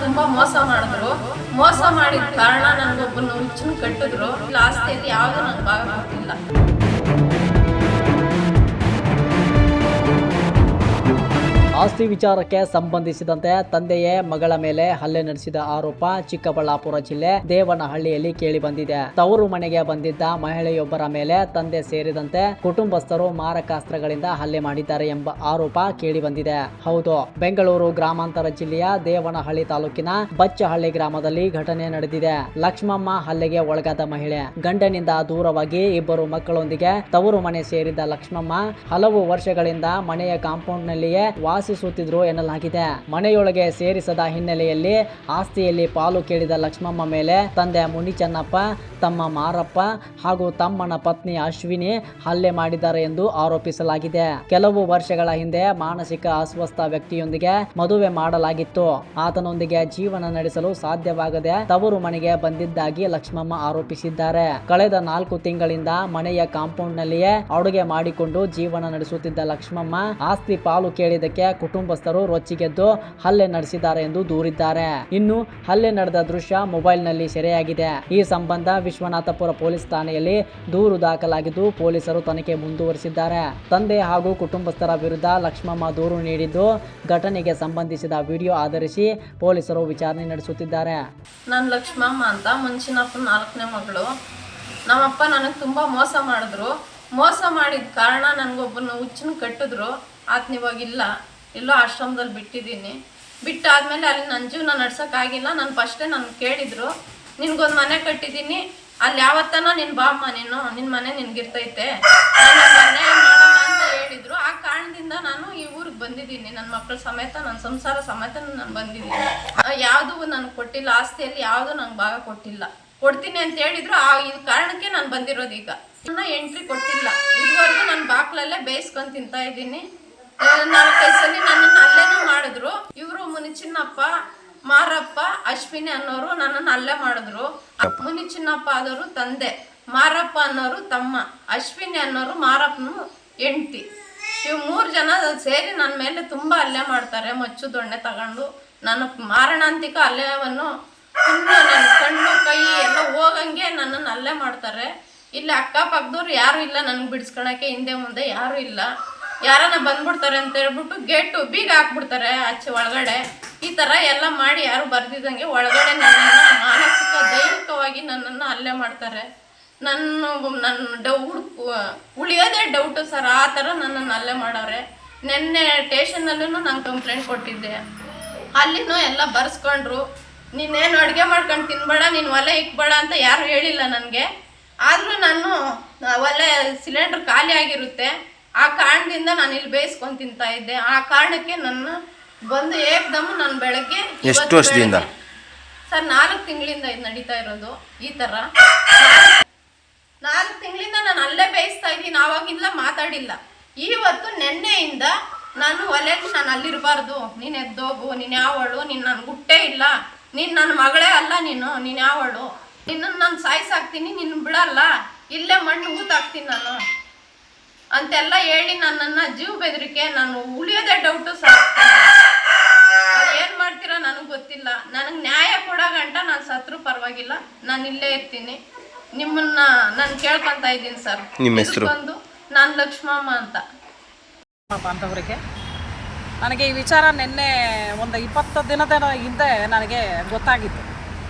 ತುಂಬಾ ಮೋಸ ಮಾಡಿದ್ರು. ಮೋಸ ಮಾಡಿದ ಕಾರಣ ನನಗೊಬ್ಬನ ಹುಚ್ಚನ್ ಕಟ್ಟಿದ್ರು. ಆಸ್ತಿಯಲ್ಲಿ ಯಾವುದು ನನಗೆ ಭಾಗ ಕೊಟ್ಟಿಲ್ಲ. ಆಸ್ತಿ ವಿಚಾರಕ್ಕೆ ಸಂಬಂಧಿಸಿದಂತೆ ತಂದೆಯೇ ಮಗಳ ಮೇಲೆ ಹಲ್ಲೆ ನಡೆಸಿದ ಆರೋಪ ಚಿಕ್ಕಬಳ್ಳಾಪುರ ಜಿಲ್ಲೆ ದೇವನಹಳ್ಳಿಯಲ್ಲಿ ಕೇಳಿ ಬಂದಿದೆ. ತವರು ಮನೆಗೆ ಬಂದಿದ್ದ ಮಹಿಳೆಯೊಬ್ಬರ ಮೇಲೆ ತಂದೆ ಸೇರಿದಂತೆ ಕುಟುಂಬಸ್ಥರು ಮಾರಕಾಸ್ತ್ರಗಳಿಂದ ಹಲ್ಲೆ ಮಾಡಿದ್ದಾರೆ ಎಂಬ ಆರೋಪ ಕೇಳಿ ಬಂದಿದೆ. ಹೌದು, ಬೆಂಗಳೂರು ಗ್ರಾಮಾಂತರ ಜಿಲ್ಲೆಯ ದೇವನಹಳ್ಳಿ ತಾಲೂಕಿನ ಬಚ್ಚಹಳ್ಳಿ ಗ್ರಾಮದಲ್ಲಿ ಘಟನೆ ನಡೆದಿದೆ. ಲಕ್ಷ್ಮಮ್ಮ ಹಲ್ಲೆಗೆ ಒಳಗಾದ ಮಹಿಳೆ. ಗಂಡನಿಂದ ದೂರವಾಗಿ ಇಬ್ಬರು ಮಕ್ಕಳೊಂದಿಗೆ ತವರು ಮನೆ ಸೇರಿದ ಲಕ್ಷ್ಮಮ್ಮ ಹಲವು ವರ್ಷಗಳಿಂದ ಮನೆಯ ಕಾಂಪೌಂಡ್ ನಲ್ಲಿಯೇ ವಾಸಿಸುತ್ತಿದ್ರು ಎನ್ನಲಾಗಿದೆ. ಮನೆಯೊಳಗೆ ಸೇರಿಸದ ಹಿನ್ನೆಲೆಯಲ್ಲಿ ಆಸ್ತಿಯಲ್ಲಿ ಪಾಲು ಕೇಳಿದ ಲಕ್ಷ್ಮಮ್ಮ ಮೇಲೆ ತಂದೆ ಮುನಿಚನ್ನಪ್ಪ, ತಮ್ಮ ಮಾರಪ್ಪ ಹಾಗೂ ತಮ್ಮನ ಪತ್ನಿ ಅಶ್ವಿನಿ ಹಲ್ಲೆ ಮಾಡಿದ್ದಾರೆ ಎಂದು ಆರೋಪಿಸಲಾಗಿದೆ. ಕೆಲವು ವರ್ಷಗಳ ಹಿಂದೆ ಮಾನಸಿಕ ಅಸ್ವಸ್ಥ ವ್ಯಕ್ತಿಯೊಂದಿಗೆ ಮದುವೆ ಮಾಡಲಾಗಿತ್ತು. ಆತನೊಂದಿಗೆ ಜೀವನ ನಡೆಸಲು ಸಾಧ್ಯವಾಗದೆ ತವರು ಮನೆಗೆ ಬಂದಿದ್ದಾಗಿ ಲಕ್ಷ್ಮಮ್ಮ ಆರೋಪಿಸಿದ್ದಾರೆ. ಕಳೆದ 4 ತಿಂಗಳಿಂದ ಮನೆಯ ಕಾಂಪೌಂಡ್ ನಲ್ಲಿಯೇ ಅಡುಗೆ ಮಾಡಿಕೊಂಡು ಜೀವನ ನಡೆಸುತ್ತಿದ್ದ ಲಕ್ಷ್ಮಮ್ಮ ಆಸ್ತಿ ಪಾಲು ಕೇಳಿದಕ್ಕೆ ಕುಟುಂಬಸ್ಥರು ರೊಚ್ಚಿಗೆದ್ದು ಹಲ್ಲೆ ನಡೆಸಿದ್ದಾರೆ ಎಂದು ದೂರಿದ್ದಾರೆ. ಇನ್ನು ಹಲ್ಲೆ ನಡೆದ ದೃಶ್ಯ ಮೊಬೈಲ್ ನಲ್ಲಿ ಸೆರೆಯಾಗಿದೆ. ಈ ಸಂಬಂಧ ವಿಶ್ವನಾಥಪುರ ಪೊಲೀಸ್ ಠಾಣೆಯಲ್ಲಿ ದೂರು ದಾಖಲಾಗಿದ್ದು ಪೊಲೀಸರು ತನಿಖೆ ಮುಂದುವರಿಸಿದ್ದಾರೆ. ತಂದೆ ಹಾಗೂ ಕುಟುಂಬಸ್ಥರ ವಿರುದ್ಧ ಲಕ್ಷ್ಮಮ್ಮ ದೂರು ನೀಡಿದ್ದು ಘಟನೆಗೆ ಸಂಬಂಧಿಸಿದ ವಿಡಿಯೋ ಆಧರಿಸಿ ಪೊಲೀಸರು ವಿಚಾರಣೆ ನಡೆಸುತ್ತಿದ್ದಾರೆ. ನಾನು ಲಕ್ಷ್ಮಮ್ಮ ಅಂತ, ಮುನ್ಸಿನಪ್ಪನ 4ನೇ ಮಗಳು. ನಮ್ಮಪ್ಪ ನನಗೆ ತುಂಬಾ ಮೋಸ ಮಾಡಿದ್ರು. ಮೋಸ ಮಾಡಿದ ಕಾರಣ ನನಗೊಬ್ಬನ ಹುಚ್ಚನ್ ಕಟ್ಟಿದ್ರು. ಆತನ ಇವಾಗಿಲ್ಲ, ಎಲ್ಲೋ ಆಶ್ರಮದಲ್ಲಿ ಬಿಟ್ಟಿದ್ದೀನಿ. ಬಿಟ್ಟಾದ್ಮೇಲೆ ಅಲ್ಲಿ ನನ್ನ ಜೀವನ ನಡ್ಸೋಕ್ಕಾಗಿಲ್ಲ. ಫಸ್ಟೇ ನಾನು ಕೇಳಿದ್ರು, ನಿನ್ಗೊಂದು ಮನೆ ಕಟ್ಟಿದ್ದೀನಿ, ಅಲ್ಲಿ ಯಾವತ್ತನ ನೀನು ಬಾಮ್ಮ, ನಿನ್ನ ಮನೆ ನಿನ್ಗಿರ್ತೈತೆ, ಮನೆ ಮಾಡಲ್ಲ ಅಂತ ಹೇಳಿದ್ರು. ಆ ಕಾರಣದಿಂದ ನಾನು ಈ ಊರಿಗೆ ಬಂದಿದ್ದೀನಿ. ನನ್ನ ಮಕ್ಕಳ ಸಮೇತ, ನನ್ನ ಸಂಸಾರ ಸಮೇತ ನಾನು ಬಂದಿದ್ದೀನಿ. ಯಾವುದು ನನಗೆ ಕೊಟ್ಟಿಲ್ಲ, ಆಸ್ತಿಯಲ್ಲಿ ಯಾವುದು ನಂಗೆ ಭಾಗ ಕೊಟ್ಟಿಲ್ಲ. ಕೊಡ್ತೀನಿ ಅಂತ ಹೇಳಿದ್ರು. ಈ ಕಾರಣಕ್ಕೆ ನಾನು ಬಂದಿರೋದು. ಈಗ ನನ್ನ ಎಂಟ್ರಿ ಕೊಟ್ಟಿಲ್ಲ. ಇದುವರೆಗೂ ನನ್ನ ಬಾಕ್ಲಲ್ಲೇ ಬೇಯಿಸ್ಕೊಂಡು ತಿಂತಾ ಇದ್ದೀನಿ. 4-5 ಸಲ ನನ್ನನ್ನು ಅಲ್ಲೇನೂ ಮಾಡಿದ್ರು. ಇವರು ಮುನಿಚಿನ್ನಪ್ಪ, ಮಾರಪ್ಪ, ಅಶ್ವಿನಿ ಅನ್ನೋರು ನನ್ನನ್ನು ಅಲ್ಲೇ ಮಾಡಿದ್ರು. ಮುನಿಚಿನ್ನಪ್ಪ ಆದವರು ತಂದೆ, ಮಾರಪ್ಪ ಅನ್ನೋರು ತಮ್ಮ, ಅಶ್ವಿನಿ ಅನ್ನೋರು ಮಾರಪ್ಪನ ಹೆಂಡತಿ. ಇವು 3 ಜನ ಸೇರಿ ನನ್ನ ಮೇಲೆ ತುಂಬಾ ಹಲ್ಲೆ ಮಾಡ್ತಾರೆ. ಮಚ್ಚು ದೊಣ್ಣೆ ತಗೊಂಡು ನಾನು ಮಾರಣಾಂತಿಕ ಹಲ್ಲೆಯನ್ನು ನನ್ನ ಕಣ್ಣು ಕೈ ಎಲ್ಲ ಹೋಗಂಗೆ ನನ್ನನ್ನು ಹಲ್ಲೆ ಮಾಡ್ತಾರೆ. ಇಲ್ಲಿ ಅಕ್ಕಪಕ್ಕದವ್ರು ಯಾರು ಇಲ್ಲ ನನಗೆ ಬಿಡಿಸ್ಕೊಳಕ್ಕೆ. ಹಿಂದೆ ಮುಂದೆ ಯಾರು ಇಲ್ಲ. ಯಾರನ್ನ ಬಂದ್ಬಿಡ್ತಾರೆ ಅಂತ ಹೇಳ್ಬಿಟ್ಟು ಗೇಟು ಬೀಗ ಹಾಕ್ಬಿಡ್ತಾರೆ ಆಚೆ ಒಳಗಡೆ. ಈ ಥರ ಎಲ್ಲ ಮಾಡಿ ಯಾರು ಬರ್ದಿದ್ದಂಗೆ ಒಳಗಡೆ ನನ್ನನ್ನು ಮಾನಸಿಕ ದೈಹಿಕವಾಗಿ ನನ್ನನ್ನು ಹಲ್ಲೆ ಮಾಡ್ತಾರೆ. ನನ್ನ ಉಳಿಯೋದೇ ಡೌಟು ಸರ್. ಆ ಥರ ನನ್ನನ್ನು ಹಲ್ಲೆ ಮಾಡವ್ರೆ. ನಿನ್ನೆ ಸ್ಟೇಷನ್ನಲ್ಲೂ ನಾನು ಕಂಪ್ಲೇಂಟ್ ಕೊಟ್ಟಿದ್ದೆ. ಅಲ್ಲಿನೂ ಎಲ್ಲ ಬರ್ಸ್ಕೊಂಡ್ರು. ನೀನೇನು ಅಡುಗೆ ಮಾಡ್ಕೊಂಡು ತಿನ್ಬೇಡ, ನೀನು ಒಲೆ ಇಕ್ಬೇಡ ಅಂತ ಯಾರು ಹೇಳಿಲ್ಲ ನನಗೆ. ಆದರೂ ನಾನು ಒಲೆ ಸಿಲಿಂಡ್ರ್ ಖಾಲಿ ಆಗಿರುತ್ತೆ. ಆ ಕಾರಣದಿಂದ ನಾನು ಇಲ್ಲಿ ಬೇಯಿಸ್ಕೊಂಡು ತಿಂತಾ ಇದ್ದೆ. ಆ ಕಾರಣಕ್ಕೆ ನನ್ನ ಬಂದು ಏಕ್ದಮ್ ನಾನು ಬೆಳಗ್ಗೆ ಎಷ್ಟು ವರ್ಷದಿಂದ ಸರ್ 4 ತಿಂಗಳಿಂದ ಇದು ನಡೀತಾ ಇರೋದು. ಈ ಥರ 4 ತಿಂಗಳಿಂದ ನಾನು ಅಲ್ಲೇ ಬೇಯಿಸ್ತಾ ಇದ್ದೀನಿ. ಆವಾಗಿಲ್ಲ ಮಾತಾಡಿಲ್ಲ. ಇವತ್ತು ನೆನ್ನೆಯಿಂದ ನಾನು ಒಲೆಗೆ ನಾನು ಅಲ್ಲಿರಬಾರ್ದು, ನೀನು ಎದ್ದೋಗು, ನೀನು ಯಾವಳು, ನೀನು ನನಗೆ ಹುಟ್ಟೇ ಇಲ್ಲ, ನೀನು ನನ್ನ ಮಗಳೇ ಅಲ್ಲ, ನೀನು ಯಾವಳು, ನಿನ್ನನ್ನು ನಾನು ಸಾಯಿಸಾಕ್ತೀನಿ, ನಿನ್ನ ಬಿಡಲ್ಲ, ಇಲ್ಲೇ ಮಣ್ಣು ಊತಾಕ್ತೀನಿ ನಾನು ಅಂತೆಲ್ಲ ಹೇಳಿ ನನ್ನನ್ನು ಜೀವ ಬೆದರಿಕೆ. ನಾನು ಉಳಿಯೋದೇ ಡೌಟು ಸರ್. ಏನು ಮಾಡ್ತೀರಾ ನನಗೆ ಗೊತ್ತಿಲ್ಲ. ನನಗೆ ನ್ಯಾಯ ಕೊಡೋ ಗಂಟ ನಾನು ಸತ್ರು ಪರವಾಗಿಲ್ಲ, ನಾನು ಇಲ್ಲೇ ಇರ್ತೀನಿ. ನಿಮ್ಮನ್ನ ನಾನು ಕೇಳ್ಕೊತಾ ಇದ್ದೀನಿ ಸರ್. ನಿಮ್ಮ ಹೆಸರು? ನಾನು ಲಕ್ಷ್ಮಮ್ಮ ಅಂತ. ಬಾಂಧವರಿಗೆ ನನಗೆ ಈ ವಿಚಾರ ನಿನ್ನೆ ಒಂದು 20 ದಿನದ ಹಿಂದೆ ನನಗೆ ಗೊತ್ತಾಗಿತ್ತು.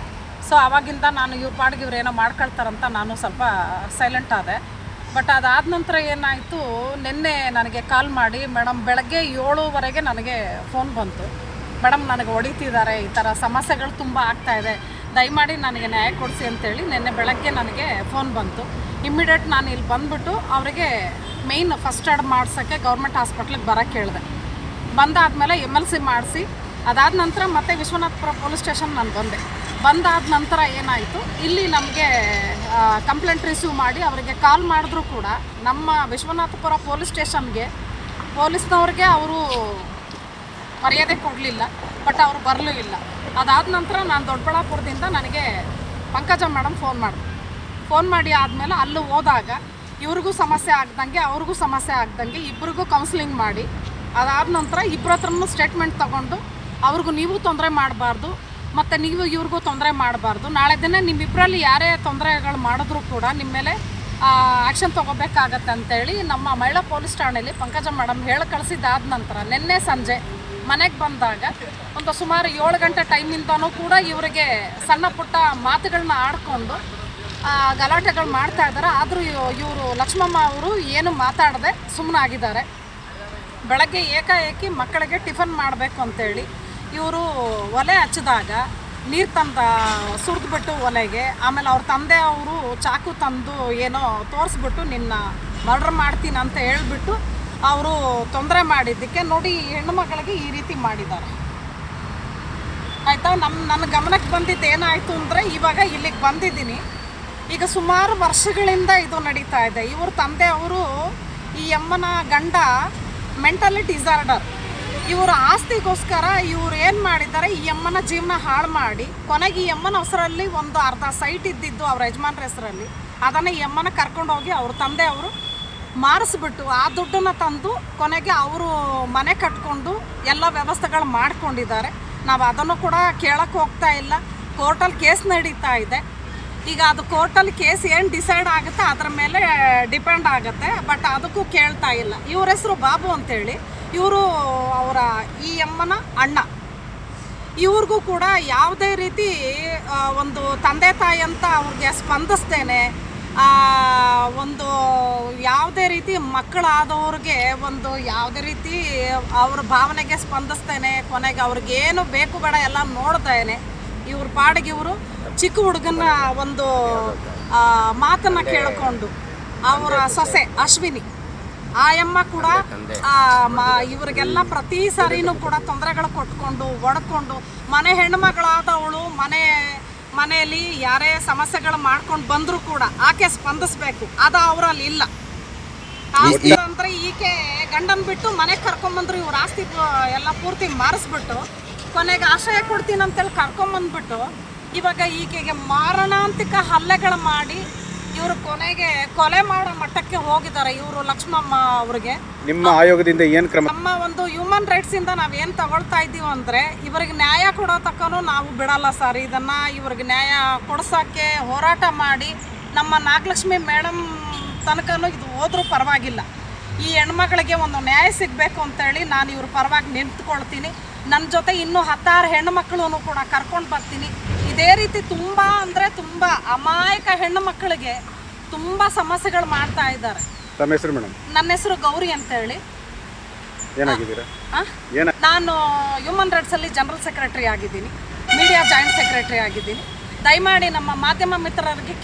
ಸೊ ಆವಾಗಿಂದ ನಾನು ಇವ್ರ ಪಾಡಿಗೆ ಇವ್ರು ಏನೋ ಮಾಡ್ಕೊಳ್ತಾರಂತ ನಾನು ಸ್ವಲ್ಪ ಸೈಲೆಂಟ್ ಆದೆ. ಬಟ್ ಅದಾದ ನಂತರ ಏನಾಯಿತು, ನಿನ್ನೆ ನನಗೆ ಕಾಲ್ ಮಾಡಿ, ಮೇಡಮ್ ಬೆಳಗ್ಗೆ 7:00ವರೆಗೆ ನನಗೆ ಫೋನ್ ಬಂತು. ಮೇಡಮ್ ನನಗೆ ಹೊಡಿತಿದ್ದಾರೆ, ಈ ಥರ ಸಮಸ್ಯೆಗಳು ತುಂಬ ಆಗ್ತಾಯಿದೆ, ದಯಮಾಡಿ ನನಗೆ ನ್ಯಾಯ ಕೊಡಿಸಿ ಅಂತೇಳಿ ನಿನ್ನೆ ಬೆಳಗ್ಗೆ ನನಗೆ ಫೋನ್ ಬಂತು. ಇಮ್ಮಿಡಿಯೇಟ್ ನಾನು ಇಲ್ಲಿ ಬಂದುಬಿಟ್ಟು ಅವರಿಗೆ ಮೇಯ್ನ್ ಫಸ್ಟ್ ಏಡ್ ಮಾಡ್ಸೋಕ್ಕೆ ಗೌರ್ಮೆಂಟ್ ಹಾಸ್ಪಿಟ್ಲಿಗೆ ಬರೋಕ್ಕೆ ಹೇಳಿದೆ. ಬಂದಾದಮೇಲೆ MLC ಮಾಡಿಸಿ ಅದಾದ ನಂತರ ಮತ್ತೆ ವಿಶ್ವನಾಥಪುರ ಪೊಲೀಸ್ ಸ್ಟೇಷನ್ ನಾನು ಬಂದಾದ ನಂತರ ಏನಾಯಿತು, ಇಲ್ಲಿ ನಮಗೆ ಕಂಪ್ಲೇಂಟ್ ರಿಸೀವ್ ಮಾಡಿ ಅವರಿಗೆ ಕಾಲ್ ಮಾಡಿದ್ರು ಕೂಡ ನಮ್ಮ ವಿಶ್ವನಾಥಪುರ ಪೊಲೀಸ್ ಸ್ಟೇಷನ್ಗೆ ಪೊಲೀಸ್ನವ್ರಿಗೆ ಅವರು ಮರ್ಯಾದೆ ಕೊಡಲಿಲ್ಲ. ಬಟ್ ಅವರು ಬರಲೂ ಇಲ್ಲ. ಅದಾದ ನಂತರ ನಾನು ದೊಡ್ಡಬಳ್ಳಾಪುರದಿಂದ ನನಗೆ ಪಂಕಜ ಮೇಡಮ್ ಫೋನ್ ಮಾಡಿ ಆದಮೇಲೆ ಅಲ್ಲೂ ಹೋದಾಗ ಇವ್ರಿಗೂ ಸಮಸ್ಯೆ ಆಗ್ದಂಗೆ ಅವ್ರಿಗೂ ಸಮಸ್ಯೆ ಆಗ್ದಂಗೆ ಇಬ್ಬರಿಗೂ ಕೌನ್ಸಿಲಿಂಗ್ ಮಾಡಿ ಅದಾದ ನಂತರ ಇಬ್ಬರ ಹತ್ರನೂ ಸ್ಟೇಟ್ಮೆಂಟ್ ತೊಗೊಂಡು ಅವ್ರಿಗೂ ನೀವು ತೊಂದರೆ ಮಾಡಬಾರ್ದು, ಮತ್ತು ನೀವು ಇವ್ರಿಗೂ ತೊಂದರೆ ಮಾಡಬಾರ್ದು. ನಾಳೆ ದಿನ ನಿಮ್ಮಿಬ್ಬರಲ್ಲಿ ಯಾರೇ ತೊಂದರೆಗಳು ಮಾಡಿದ್ರೂ ಕೂಡ ನಿಮ್ಮ ಮೇಲೆ ಆ್ಯಕ್ಷನ್ ತೊಗೋಬೇಕಾಗತ್ತೆ ಅಂತೇಳಿ ನಮ್ಮ ಮಹಿಳಾ ಪೊಲೀಸ್ ಠಾಣೆಯಲ್ಲಿ ಪಂಕಜ ಮೇಡಮ್ ಹೇಳಿ ಕಳಿಸಿದ್ದಾದ ನಂತರ ನಿನ್ನೆ ಸಂಜೆ ಮನೆಗೆ ಬಂದಾಗ ಒಂದು ಸುಮಾರು 7 ಗಂಟೆ ಟೈಮಿಂದನೂ ಕೂಡ ಇವರಿಗೆ ಸಣ್ಣ ಪುಟ್ಟ ಮಾತುಗಳನ್ನ ಆಡ್ಕೊಂಡು ಗಲಾಟೆಗಳು ಮಾಡ್ತಾ ಇದ್ದಾರೆ. ಆದರೂ ಇವರು ಲಕ್ಷ್ಮಮ್ಮ ಅವರು ಏನು ಮಾತಾಡದೆ ಸುಮ್ಮನಾಗಿದ್ದಾರೆ. ಬೆಳಗ್ಗೆ ಏಕಾಏಕಿ ಮಕ್ಕಳಿಗೆ ಟಿಫನ್ ಮಾಡಬೇಕು ಅಂತೇಳಿ ಇವರು ಒಲೆ ಹಚ್ಚಿದಾಗ ನೀರು ತಂದ ಸುರಿದ್ಬಿಟ್ಟು ಒಲೆಗೆ, ಆಮೇಲೆ ಅವ್ರ ತಂದೆ ಅವರು ಚಾಕು ತಂದು ಏನೋ ತೋರಿಸ್ಬಿಟ್ಟು ನಿನ್ನ ಮರ್ಡರ್ ಮಾಡ್ತೀನಿ ಅಂತ ಹೇಳ್ಬಿಟ್ಟು ಅವರು ತೊಂದರೆ ಮಾಡಿದ್ದಕ್ಕೆ ನೋಡಿ ಹೆಣ್ಣು ಮಕ್ಕಳಿಗೆ ಈ ರೀತಿ ಮಾಡಿದ್ದಾರೆ. ಆಯಿತಾ? ನನ್ನ ಗಮನಕ್ಕೆ ಬಂದಿದ್ದು ಏನಾಯಿತು ಅಂದರೆ ಇವಾಗ ಇಲ್ಲಿಗೆ ಬಂದಿದ್ದೀನಿ. ಈಗ ಸುಮಾರು ವರ್ಷಗಳಿಂದ ಇದು ನಡೀತಾ ಇದೆ. ಇವ್ರ ತಂದೆ ಅವರು ಈ ಅಮ್ಮನ ಗಂಡ ಮೆಂಟಲಿ ಡಿಸಾರ್ಡರ್. ಇವರ ಆಸ್ತಿಗೋಸ್ಕರ ಇವ್ರು ಏನು ಮಾಡಿದ್ದಾರೆ, ಈ ಅಮ್ಮನ ಜೀವನ ಹಾಳು ಮಾಡಿ ಕೊನೆಗೆ ಈ ಅಮ್ಮನ ಹೆಸರಲ್ಲಿ ಒಂದು ಅರ್ಧ ಸೈಟ್ ಇದ್ದಿದ್ದು ಅವ್ರ ಯಜಮಾನ್ರ ಹೆಸರಲ್ಲಿ, ಅದನ್ನು ಈ ಅಮ್ಮನ ಕರ್ಕೊಂಡೋಗಿ ಅವ್ರ ತಂದೆ ಅವರು ಮಾರಿಸ್ಬಿಟ್ಟು ಆ ದುಡ್ಡನ್ನು ತಂದು ಕೊನೆಗೆ ಅವರು ಮನೆ ಕಟ್ಕೊಂಡು ಎಲ್ಲ ವ್ಯವಸ್ಥೆಗಳು ಮಾಡ್ಕೊಂಡಿದ್ದಾರೆ. ನಾವು ಅದನ್ನು ಕೂಡ ಕೇಳಕ್ಕೆ ಹೋಗ್ತಾ ಇಲ್ಲ. ಕೋರ್ಟಲ್ಲಿ ಕೇಸ್ ನಡೀತಾ ಇದೆ. ಈಗ ಅದು ಕೋರ್ಟಲ್ಲಿ ಕೇಸ್ ಏನು ಡಿಸೈಡ್ ಆಗುತ್ತೆ ಅದರ ಮೇಲೆ ಡಿಪೆಂಡ್ ಆಗುತ್ತೆ. ಬಟ್ ಅದಕ್ಕೂ ಕೇಳ್ತಾ ಇಲ್ಲ. ಇವ್ರ ಹೆಸರು ಬಾಬು ಅಂತೇಳಿ, ಇವರು ಅವರ ಈ ಅಮ್ಮನ ಅಣ್ಣ. ಇವ್ರಿಗೂ ಕೂಡ ಯಾವುದೇ ರೀತಿ ಒಂದು ತಂದೆ ತಾಯಿ ಅಂತ ಅವ್ರಿಗೆ ಸ್ಪಂದಿಸ್ತೇನೆ, ಒಂದು ಯಾವುದೇ ರೀತಿ ಮಕ್ಕಳಾದವ್ರಿಗೆ ಒಂದು ಯಾವುದೇ ರೀತಿ ಅವ್ರ ಭಾವನೆಗೆ ಸ್ಪಂದಿಸ್ತೇನೆ. ಕೊನೆಗೆ ಅವ್ರಿಗೇನು ಬೇಕು ಬೇಡ ಎಲ್ಲ ನೋಡ್ತೇನೆ. ಇವ್ರ ಪಾಡಿಗೆ ಇವರು ಚಿಕ್ಕ ಹುಡುಗನ ಒಂದು ಮಾತನ್ನು ಕೇಳಿಕೊಂಡು ಅವರ ಸೊಸೆ ಅಶ್ವಿನಿ ಆಯಮ್ಮ ಕೂಡ ಇವರಿಗೆಲ್ಲ ಪ್ರತಿ ಸಾರಿನೂ ಕೂಡ ತೊಂದರೆಗಳು ಕೊಟ್ಕೊಂಡು ಹೊಡ್ಕೊಂಡು, ಮನೆ ಹೆಣ್ಣುಮಗಳಾದವಳು ಮನೆಯಲ್ಲಿ ಯಾರೇ ಸಮಸ್ಯೆಗಳು ಮಾಡ್ಕೊಂಡು ಬಂದರೂ ಕೂಡ ಆಕೆ ಸ್ಪಂದಿಸ್ಬೇಕು. ಅದು ಅವರಲ್ಲಿ ಇಲ್ಲ. ಆಸ್ತಿ ಅಂದರೆ ಈಕೆ ಗಂಡನ ಬಿಟ್ಟು ಮನೆಗೆ ಕರ್ಕೊಂಬಂದ್ರು. ಇವ್ರ ಆಸ್ತಿ ಎಲ್ಲ ಪೂರ್ತಿ ಮಾರಿಸ್ಬಿಟ್ಟು ಕೊನೆಗೆ ಆಶ್ರಯ ಕೊಡ್ತೀನಿ ಅಂತೇಳಿ ಕರ್ಕೊಂಬಂದ್ಬಿಟ್ಟು ಇವಾಗ ಈಕೆಗೆ ಮಾರಣಾಂತಿಕ ಹಲ್ಲೆಗಳು ಮಾಡಿ ಇವರು ಕೊನೆಗೆ ಕೊಲೆ ಮಾಡೋ ಮಟ್ಟಕ್ಕೆ ಹೋಗಿದ್ದಾರೆ. ಇವರು ಲಕ್ಷ್ಮಮ್ಮ ಅವ್ರಿಗೆ ನಿಮ್ಮ ಆಯೋಗದಿಂದ ಏನು ಕ್ರಮ? ನಮ್ಮ ಒಂದು ಹ್ಯೂಮನ್ ರೈಟ್ಸ್ ಇಂದ ನಾವೇನು ತಗೊಳ್ತಾ ಇದ್ದೀವಿ ಅಂದರೆ ಇವರಿಗೆ ನ್ಯಾಯ ಕೊಡೋ ತಕ್ಕನೂ ನಾವು ಬಿಡಲ್ಲ ಸರ್. ಇದನ್ನು ಇವ್ರಿಗೆ ನ್ಯಾಯ ಕೊಡ್ಸೋಕ್ಕೆ ಹೋರಾಟ ಮಾಡಿ ನಮ್ಮ ನಾಗಲಕ್ಷ್ಮಿ ಮೇಡಮ್ ತನಕನೂ ಇದು ಹೋದ್ರೂ ಪರವಾಗಿಲ್ಲ. ಈ ಹೆಣ್ಮಗಳಿಗೆ ಒಂದು ನ್ಯಾಯ ಸಿಗಬೇಕು ಅಂತೇಳಿ ನಾನು ಇವ್ರ ಪರವಾಗಿ ನಿಂತ್ಕೊಳ್ತೀನಿ. ನನ್ನ ಜೊತೆ ಇನ್ನೂ 16 ಹೆಣ್ಣು ಮಕ್ಕಳನ್ನು ಕೂಡ ಕರ್ಕೊಂಡು ಬರ್ತೀನಿ. ಇದೇ ರೀತಿ ತುಂಬ ಅಂದರೆ ತುಂಬ ಅಮಾಯಕ ಹೆಣ್ಣು ಮಕ್ಕಳಿಗೆ ತುಂಬ ಸಮಸ್ಯೆಗಳು ಮಾಡ್ತಾ ಇದ್ದಾರೆ. ತಮ್ಮ ಹೆಸರು ಮೇಡಮ್? ನನ್ನ ಹೆಸರು ಗೌರಿ ಅಂತೇಳಿ. ಏನಾಗಿದ್ದೀರಾ? ನಾನು ಹ್ಯೂಮನ್ ರೈಟ್ಸಲ್ಲಿ ಜನರಲ್ ಸೆಕ್ರೆಟರಿ ಆಗಿದ್ದೀನಿ, ಮೀಡಿಯಾ ಜಾಯಿಂಟ್ ಸೆಕ್ರೆಟರಿ ಆಗಿದ್ದೀನಿ. ದಯಮಾಡಿ ನಮ್ಮ ಮಾಧ್ಯಮ ಮಿತ್ರರಿಗೆ